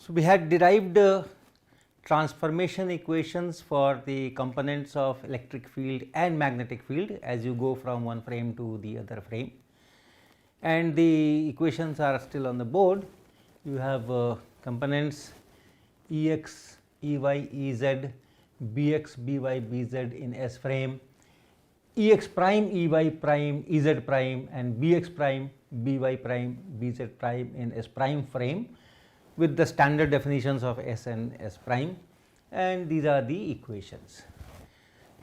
So, we had derived transformation equations for the components of electric field and magnetic field as you go from one frame to the other frame, and the equations are still on the board. You have components Ex, Ey, Ez, Bx, By, Bz in S frame, Ex prime, Ey prime, Ez prime and Bx prime, By prime, Bz prime in S prime frame with the standard definitions of S and S prime, and these are the equations.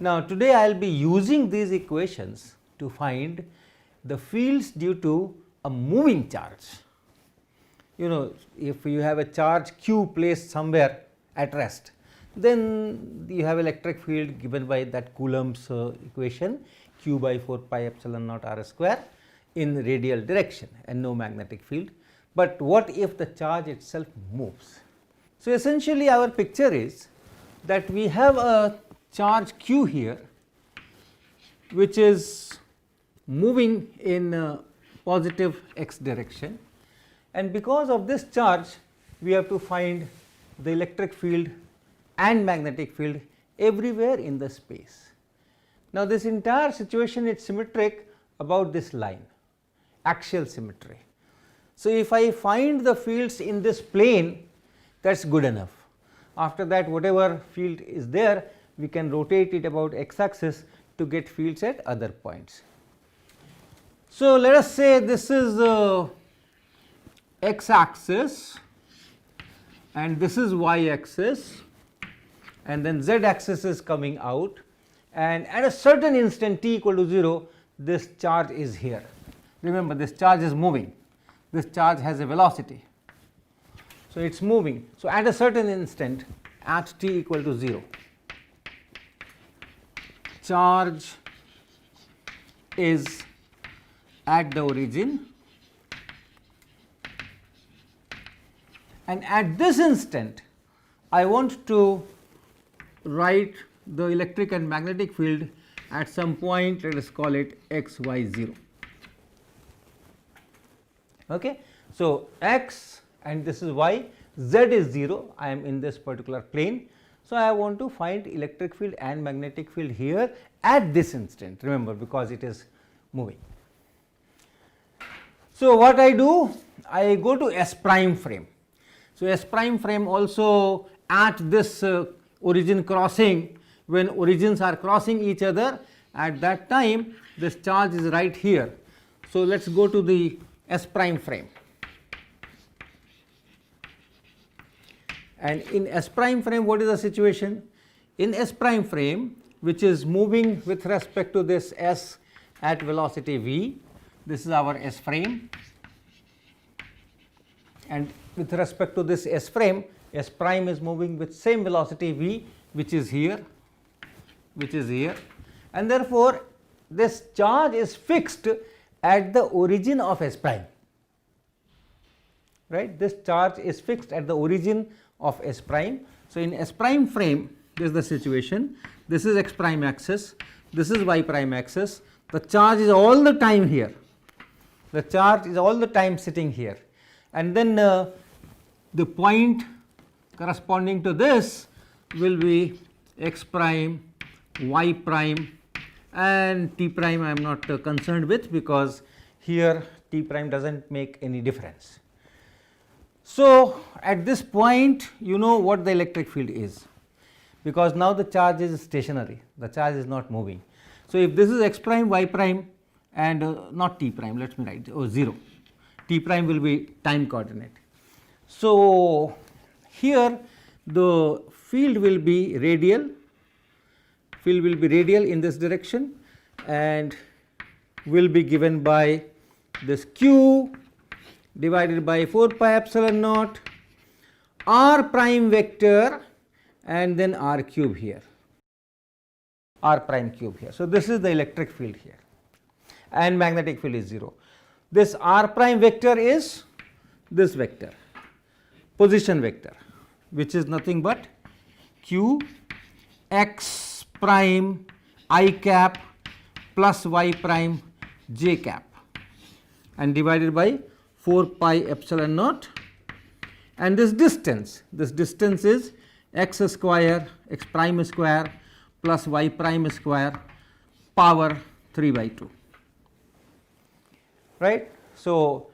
Now, today I will be using these equations to find the fields due to a moving charge. You know, if you have a charge q placed somewhere at rest, then you have electric field given by that Coulomb's equation q by 4 pi epsilon naught r square in radial direction and no magnetic field. But what if the charge itself moves? So, essentially our picture is that we have a charge q here which is moving in positive x direction, and because of this charge we have to find the electric field and magnetic field everywhere in the space. Now, this entire situation is symmetric about this line, axial symmetry. So, if I find the fields in this plane, that is good enough. After that, whatever field is there, we can rotate it about x axis to get fields at other points. So, let us say this is x axis and this is y axis, and then z axis is coming out, and at a certain instant t equal to 0, this charge is here. Remember, this charge is moving. This charge has a velocity, so it is moving. So, at a certain instant at t equal to 0, charge is at the origin, and at this instant I want to write the electric and magnetic field at some point, let us call it x y 0. Okay. So, x and this is y, z is 0, I am in this particular plane. So, I want to find electric field and magnetic field here at this instant, remember, because it is moving. So, what I do? I go to S prime frame. So, S prime frame also at this origin crossing, when origins are crossing each other, at that time this charge is right here. So, let us go to the S prime frame, and in S prime frame what is the situation? In S prime frame, which is moving with respect to this S at velocity v, this is our S frame, and with respect to this S frame, S prime is moving with same velocity v, which is here, and therefore, this charge is fixed at the origin of S prime, right. This charge is fixed at the origin of S prime. So, in S prime frame, this is the situation, this is x prime axis, this is y prime axis, the charge is all the time here, the charge is all the time sitting here, and then the point corresponding to this will be x prime, y prime, and t prime I am not concerned with, because here t prime does not make any difference. So, at this point you know what the electric field is, because now the charge is stationary, the charge is not moving. So, if this is x prime, y prime and not t prime, let me write 0, t prime will be time coordinate. So, here the field will be radial, in this direction, and will be given by this q divided by 4 pi epsilon naught r prime vector and then r cube here, r prime cube here. So, this is the electric field here and magnetic field is 0. This r prime vector is this vector, position vector, which is nothing but q x prime I cap plus y prime j cap and divided by 4 pi epsilon naught, and this distance is x square, x prime square plus y prime square power 3 by 2, right. So,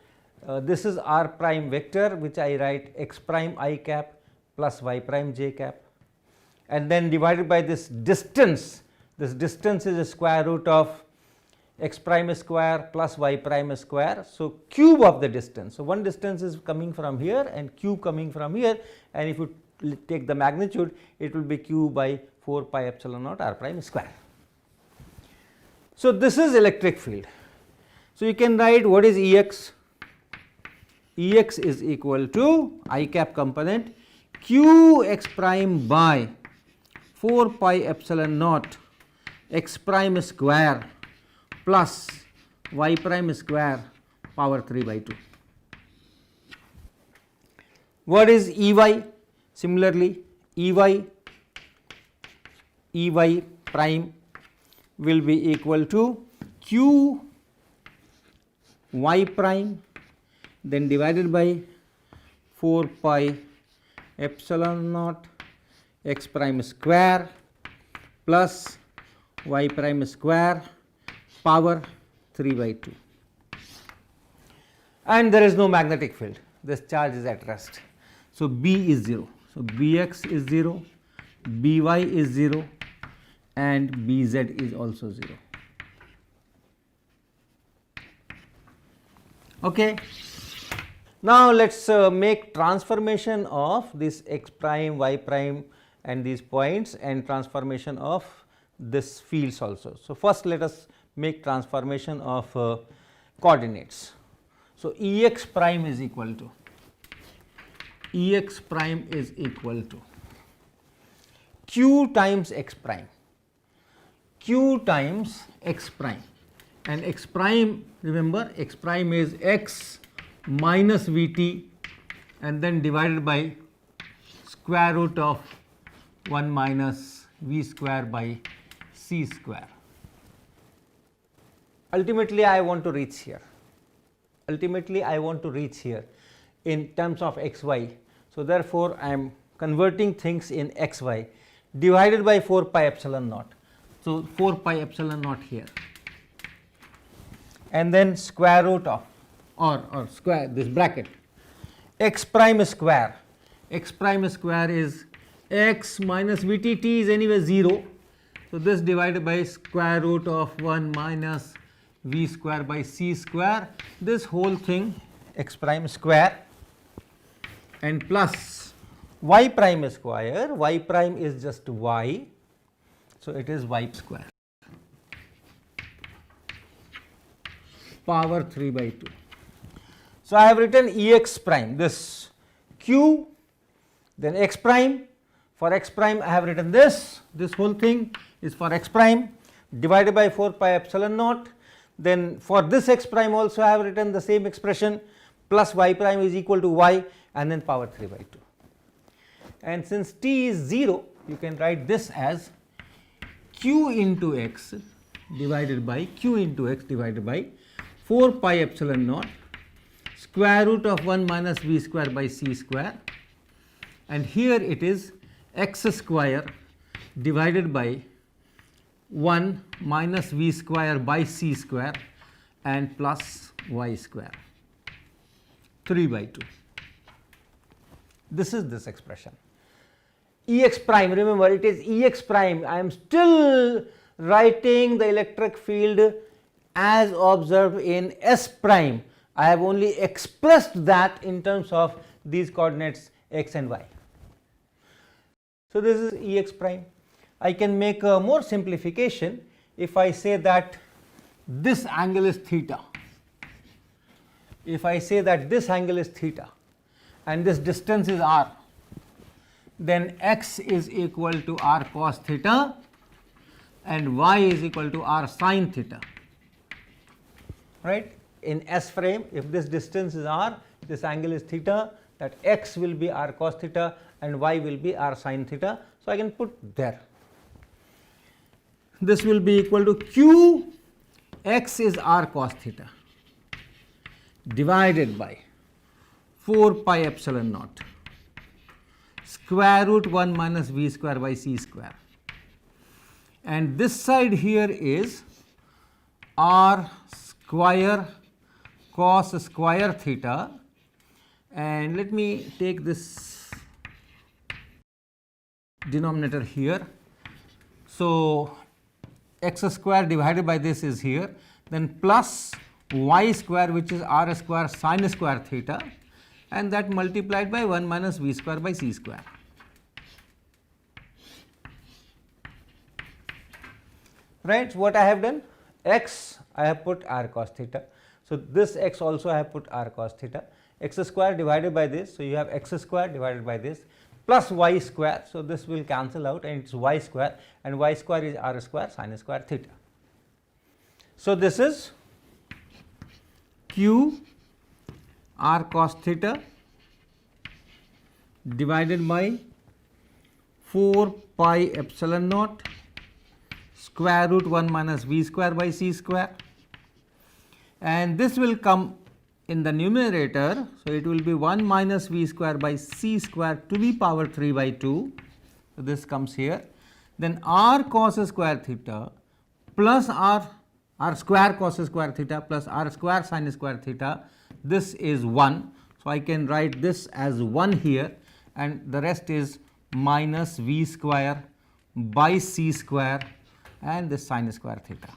this is r prime vector, which I write x prime I cap plus y prime j cap, and then divided by this distance. This distance is the square root of x prime square plus y prime square. So, cube of the distance. So, one distance is coming from here and cube coming from here, and if you take the magnitude, it will be q by 4 pi epsilon naught r prime square. So, this is electric field. So, you can write what is Ex. Ex is equal to I cap component q x prime by 4 pi epsilon naught x prime square plus y prime square power 3 by 2. What is Ey? Similarly, Ey prime will be equal to q y prime then divided by 4 pi epsilon naught x prime square plus y prime square power 3 by 2, and there is no magnetic field. This charge is at rest. So, B is 0. So, Bx is 0, By is 0, and Bz is also 0. Okay. Now, let us make transformation of this x prime, y prime and these points, and transformation of this fields also. So, first let us make transformation of coordinates. So, Ex prime is equal to q times x prime, and x prime, remember x prime is x minus Vt and then divided by square root of 1 minus V square by C square. Ultimately, I want to reach here. In terms of x y. So, therefore, I am converting things in x y divided by 4 pi epsilon naught. So, 4 pi epsilon naught here, and then square root of or square this bracket x prime square. X prime square is x minus Vt, t is anyway 0. So, this divided by square root of 1 minus V square by C square, this whole thing x prime square, and plus y prime square. Y prime is just y. So, it is y square power 3 by 2. So, I have written Ex prime, this q, then x prime. For x prime I have written this whole thing is for x prime divided by 4 pi epsilon naught. Then for this x prime also I have written the same expression plus y prime is equal to y and then power 3 by 2. And since t is 0, you can write this as q into x divided by 4 pi epsilon naught square root of 1 minus V square by C square, and here it is x square divided by 1 minus V square by C square and plus y square 3 by 2. This is this expression. Ex prime, remember it is Ex prime. I am still writing the electric field as observed in S prime. I have only expressed that in terms of these coordinates x and y. So, this is Ex prime. I can make a more simplification if I say that this angle is theta. If I say that this angle is theta and this distance is r, then x is equal to r cos theta and y is equal to r sin theta, right. In S frame, if this distance is r, this angle is theta, that x will be r cos theta and y will be r sin theta. So, I can put there. This will be equal to q x is r cos theta divided by 4 pi epsilon naught square root 1 minus v square by c square, and this side here is r square cos square theta, and let me take this denominator here. So, x square divided by this is here, then plus y square, which is r square sin square theta, and that multiplied by 1 minus v square by c square. Right. So, what I have done, x I have put r cos theta. So, this x also I have put r cos theta, x square divided by this. So, you have x square divided by this plus y square. So, this will cancel out and it is y square, and y square is r square sin square theta. So, this is q r cos theta divided by 4 pi epsilon naught square root 1 minus v square by c square, and this will come in the numerator. So, it will be 1 minus v square by c square to the power 3 by 2. So, this comes here, then r cos square theta plus r square cos square theta plus r square sin square theta, this is 1. So, I can write this as 1 here, and the rest is minus v square by c square and this sin square theta.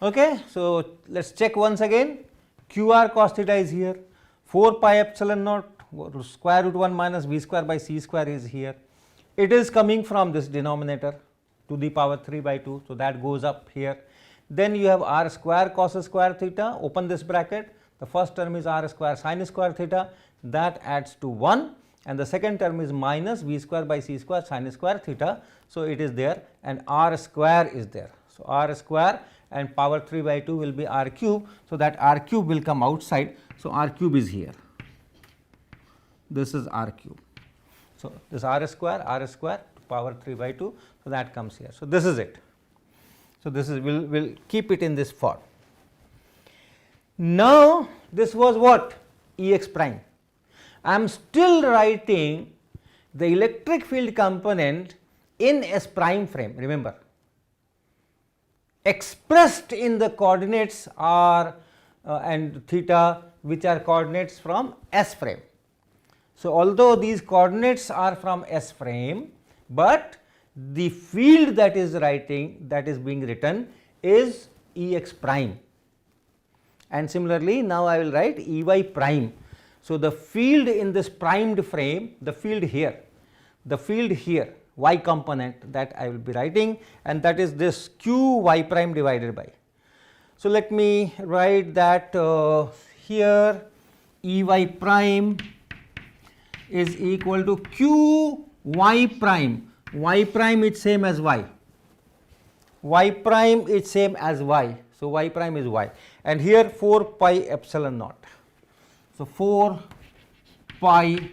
Okay. So, let us check once again. Q r cos theta is here, 4 pi epsilon naught square root 1 minus v square by c square is here. It is coming from this denominator to the power 3 by 2. So, that goes up here. Then you have r square cos square theta, open this bracket, the first term is r square sin square theta, that adds to 1, and the second term is minus v square by c square sin square theta. So, it is there, and r square is there. So, r square and power 3 by 2 will be r cube. So, that r cube will come outside. So, r cube is here, this is r cube. So, this r square power 3 by 2. So, that comes here. So, this is it. So, this is we will keep it in this form. Now, this was what? E x prime. I am still writing the electric field component in S prime frame, remember, expressed in the coordinates r and theta, which are coordinates from S frame. So, although these coordinates are from S frame, but the field that is being written is E x prime, and similarly now I will write E y prime. So, the field in this primed frame, the field here, y component that I will be writing, and that is this q y prime divided by. So, let me write that here E y prime is equal to q y prime. Y prime is same as y. Y prime is same as y. So, y prime is y, and here 4 pi epsilon naught. So, 4 pi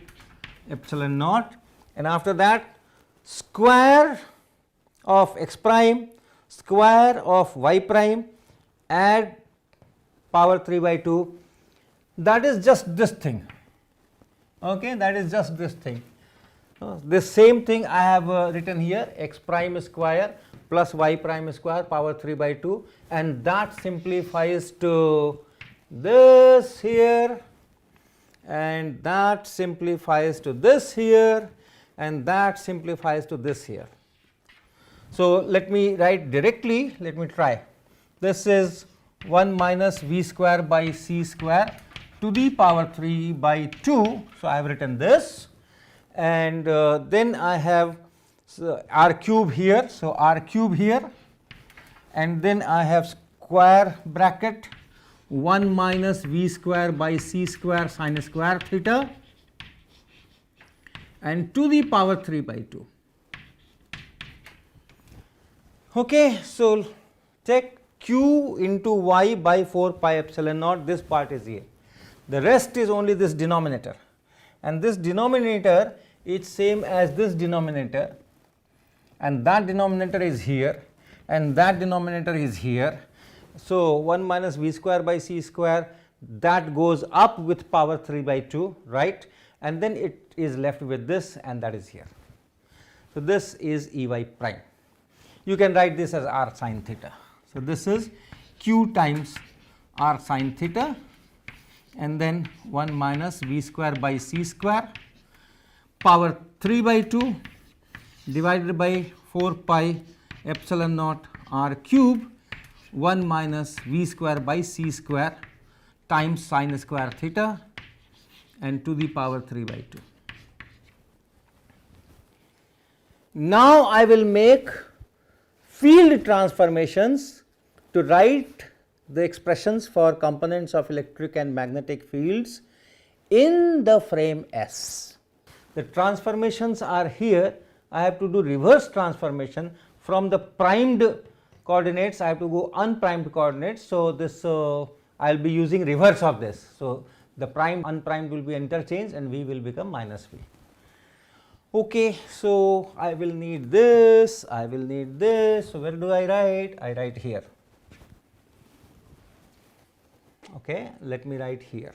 epsilon naught, and after that square of x prime, square of y prime, add power 3 by 2, that is just this thing. Okay, that is just this thing. This same thing I have written here, x prime square plus y prime square power 3 by 2, and that simplifies to this here, and that simplifies to this here, and that simplifies to this here. So, let me write directly, let me try. This is 1 minus v square by c square to the power 3 by 2. So, I have written this, and then I have r cube here. So, r cube here, and then I have square bracket 1 minus v square by c square sin square theta, and to the power 3 by 2. Okay, so, check q into y by 4 pi epsilon naught, this part is here. The rest is only this denominator, and this denominator is same as this denominator, and that denominator is here, and that denominator is here. So, 1 minus v square by c square, that goes up with power 3 by 2, right, and then it is left with this, and that is here. So, this is E y prime. You can write this as r sin theta. So, this is q times r sin theta, and then 1 minus v square by c square power 3 by 2 divided by 4 pi epsilon naught r cube 1 minus v square by c square times sin square theta and to the power 3 by 2. Now, I will make field transformations to write the expressions for components of electric and magnetic fields in the frame S. The transformations are here. I have to do reverse transformation from the primed coordinates, I have to go unprimed coordinates. So, this I will be using reverse of this. So, the primed unprimed will be interchanged and V will become minus V. Okay, so I will need this, I will need this. So, where do I write? I write here. Okay, let me write here.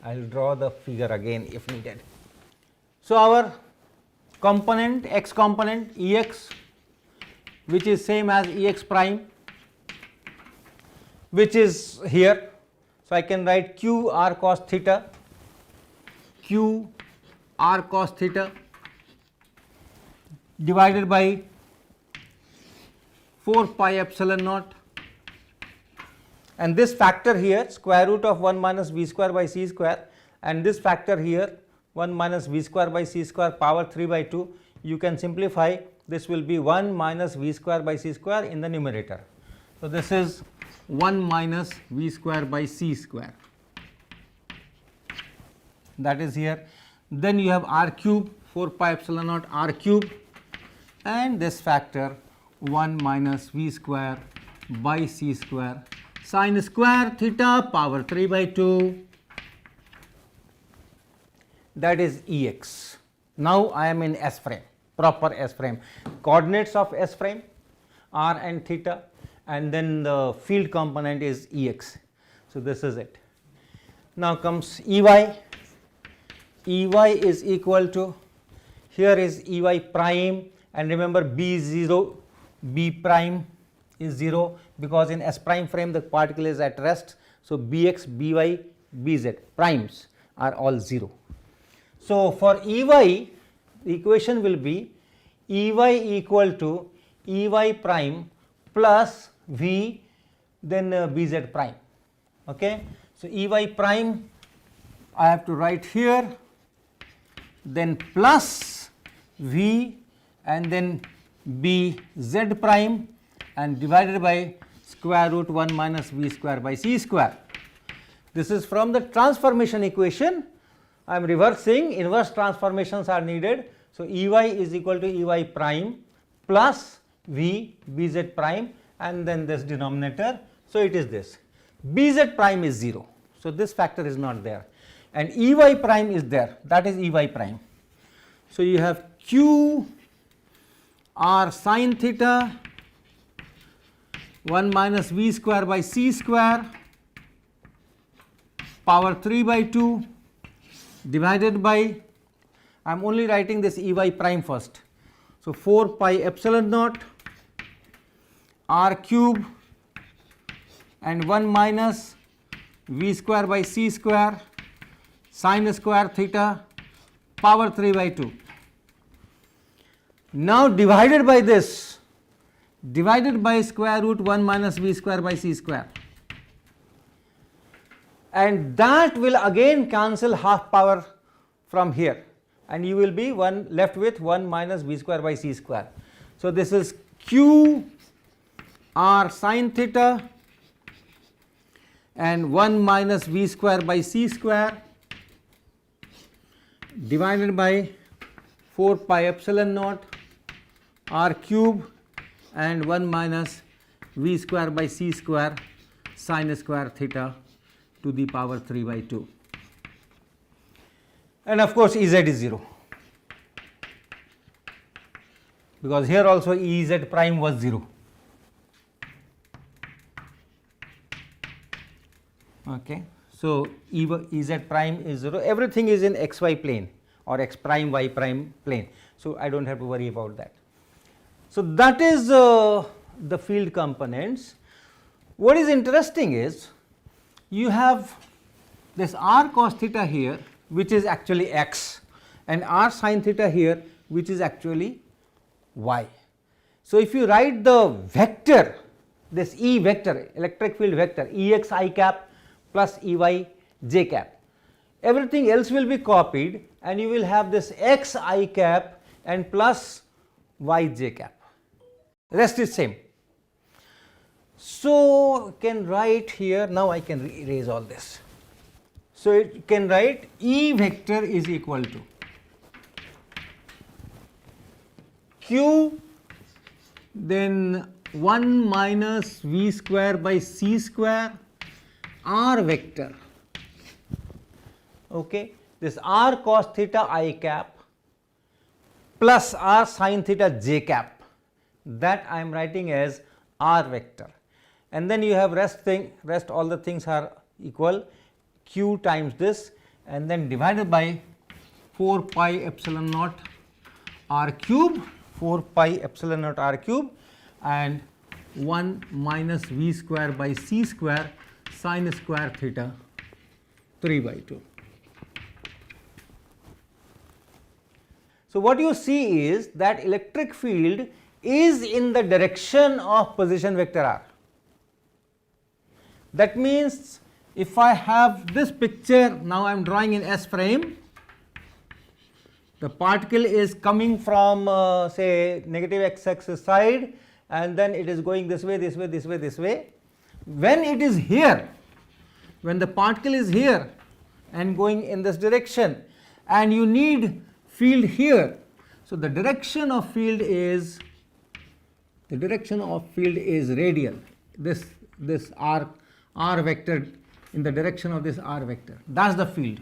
I will draw the figure again if needed. So, our component x component Ex, which is same as Ex prime, which is here. So, I can write q r cos theta, q r cos theta divided by 4 pi epsilon naught, and this factor here square root of 1 minus v square by c square, and this factor here 1 minus v square by c square power 3 by 2. You can simplify, this will be 1 minus v square by c square in the numerator. So, this is 1 minus v square by c square, that is here. Then you have r cube 4 pi epsilon naught r cube, and this factor 1 minus v square by c square sin square theta power 3 by 2, that is Ex. Now, I am in S frame, proper S frame, coordinates of S frame r and theta, and then the field component is Ex. So, this is it. Now, comes Ey. Ey is equal to, here is Ey prime, and remember B is 0, B prime is 0, because in S prime frame the particle is at rest. So, Bx, By, Bz primes are all 0. So, for Ey the equation will be Ey equal to Ey prime plus V, then Bz prime. Okay. So, Ey prime I have to write here, then plus V and then Bz prime and divided by square root 1 minus V square by C square. This is from the transformation equation. I am reversing, inverse transformations are needed. So, Ey is equal to Ey prime plus V Bz prime and then this denominator. So, it is this, Bz prime is 0. So, this factor is not there, and Ey prime is there, that is Ey prime. So, you have q r sin theta 1 minus V square by C square power 3 by 2 divided by, I am only writing this Ey prime first. So, 4 pi epsilon naught r cube and 1 minus V square by C square sin square theta power 3 by 2. Now, divided by this, divided by square root 1 minus V square by C square, and that will again cancel half power from here, and you will be left with 1 minus V square by C square. So, this is q r sin theta and 1 minus V square by C square divided by 4 pi epsilon naught r cube and 1 minus V square by C square sin square theta to the power 3 by 2. And of course, Ez is 0, because here also Ez prime was 0. Okay. So, Ez prime is 0, everything is in xy plane or x prime y prime plane. So, I do not have to worry about that. So, that is the field components. What is interesting is you have this r cos theta here, which is actually x, and r sin theta here, which is actually y. So, if you write the vector, this E vector, electric field vector, Ex I cap plus Ey j cap, everything else will be copied and you will have this x I cap and plus y j cap, rest is same. So, can write here, now I can erase all this. So, it can write E vector is equal to q, then 1 minus v square by c square r vector, okay, this r cos theta I cap plus r sin theta j cap, that I am writing as r vector, and then you have rest all the things are equal, q times this and then divided by 4 pi epsilon naught r cube, 4 pi epsilon naught r cube, and 1 minus v square by c square sin square theta 3 by 2. So, what you see is that electric field is in the direction of position vector r. That means, if I have this picture, now I am drawing in S frame, the particle is coming from say negative x axis side and then it is going this way, this way, this way, this way. When it is here, when the particle is here and going in this direction and you need field here, so the direction of field is radial, this r vector in the direction of this r vector, that is the field,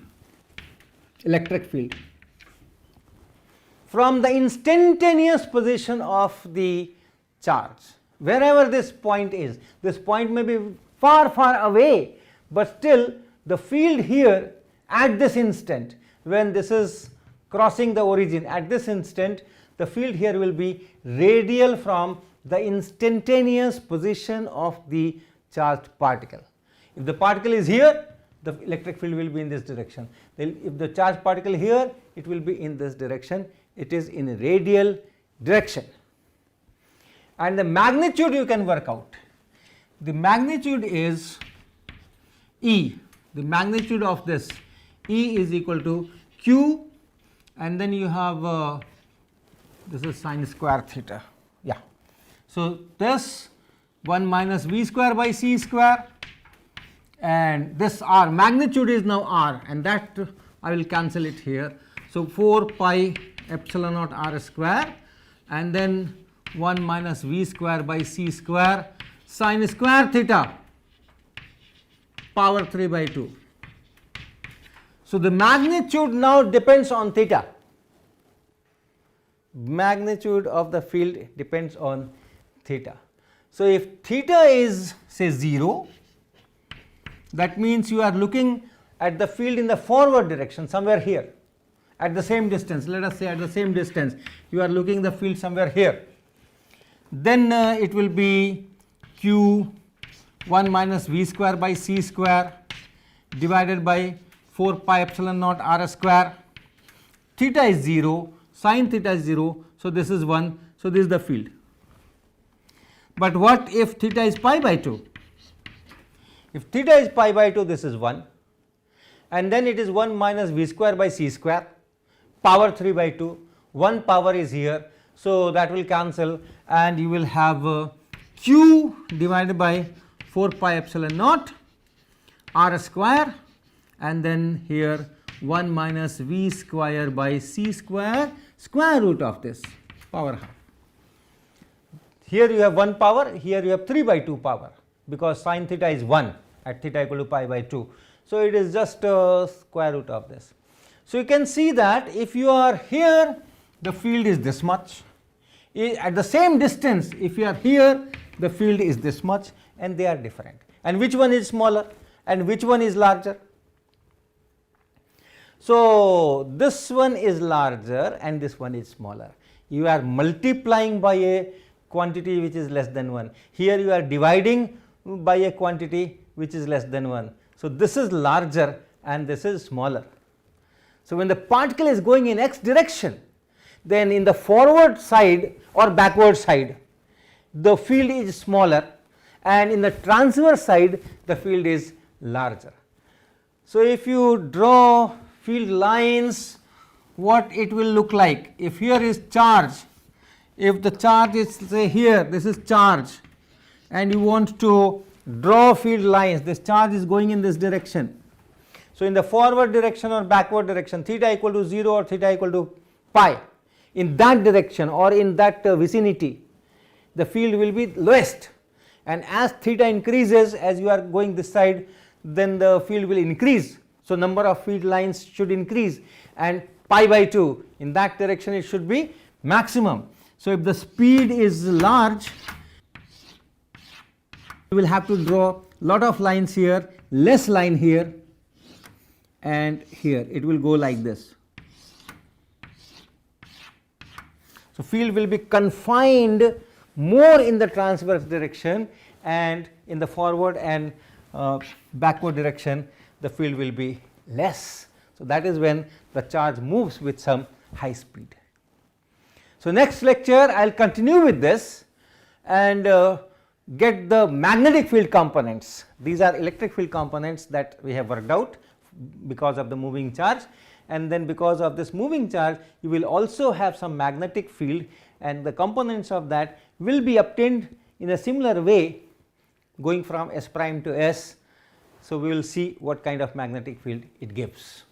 electric field, from the instantaneous position of the charge, wherever this point is. This point may be far away, but still the field here at this instant, when this is crossing the origin, at this instant the field here will be radial from the instantaneous position of the charged particle. If the particle is here, the electric field will be in this direction. If the charged particle here, it will be in this direction. It is in a radial direction. And the magnitude you can work out. The magnitude is E. The magnitude of this E is equal to Q, and then you have this is sin square theta. Yeah. So, this 1 minus v square by c square, and this r magnitude is now r, and that I will cancel it here. So, 4 pi epsilon naught r square and then 1 minus v square by c square sin square theta power 3 by 2. So, the magnitude now depends on theta. Magnitude of the field depends on theta. So, if theta is say 0, that means you are looking at the field in the forward direction, somewhere here at the same distance, let us say at the same distance you are looking the field somewhere here, then it will be q 1 minus v square by c square divided by 4 pi epsilon naught r square. Theta is 0, sin theta is 0, so this is 1, so this is the field. But what if theta is pi by 2? If theta is pi by 2, this is 1, and then it is 1 minus v square by c square power 3 by 2, 1 power is here, so that will cancel and you will have q divided by 4 pi epsilon naught r square, and then here 1 minus v square by c square square root of this power half. Here you have 1 power, here you have 3 by 2 power, because sin theta is 1 at theta equal to pi by 2. So, it is just square root of this. So, you can see that if you are here, the field is this much, at the same distance if you are here, the field is this much, and they are different, and which one is smaller and which one is larger, So, this one is larger and this one is smaller. You are multiplying by a quantity which is less than 1. Here you are dividing by a quantity which is less than 1. So, this is larger and this is smaller. So, when the particle is going in x direction, then in the forward side or backward side the field is smaller, and in the transverse side the field is larger. So, if you draw field lines, what it will look like? If here is charge, if the charge is say here, this is charge, and you want to draw field lines, this charge is going in this direction. So, in the forward direction or backward direction, theta equal to 0 or theta equal to pi, in that direction or in that vicinity, the field will be lowest, and as theta increases, as you are going this side, then the field will increase. So, number of field lines should increase, and pi by 2, in that direction it should be maximum. So, if the speed is large, you will have to draw lot of lines here, less line here, and here it will go like this. So, field will be confined more in the transverse direction, and in the forward and backward direction the field will be less. So, that is when the charge moves with some high speed. So, next lecture I will continue with this and get the magnetic field components. These are electric field components that we have worked out because of the moving charge, and then because of this moving charge you will also have some magnetic field, and the components of that will be obtained in a similar way going from S prime to S. So, we will see what kind of magnetic field it gives.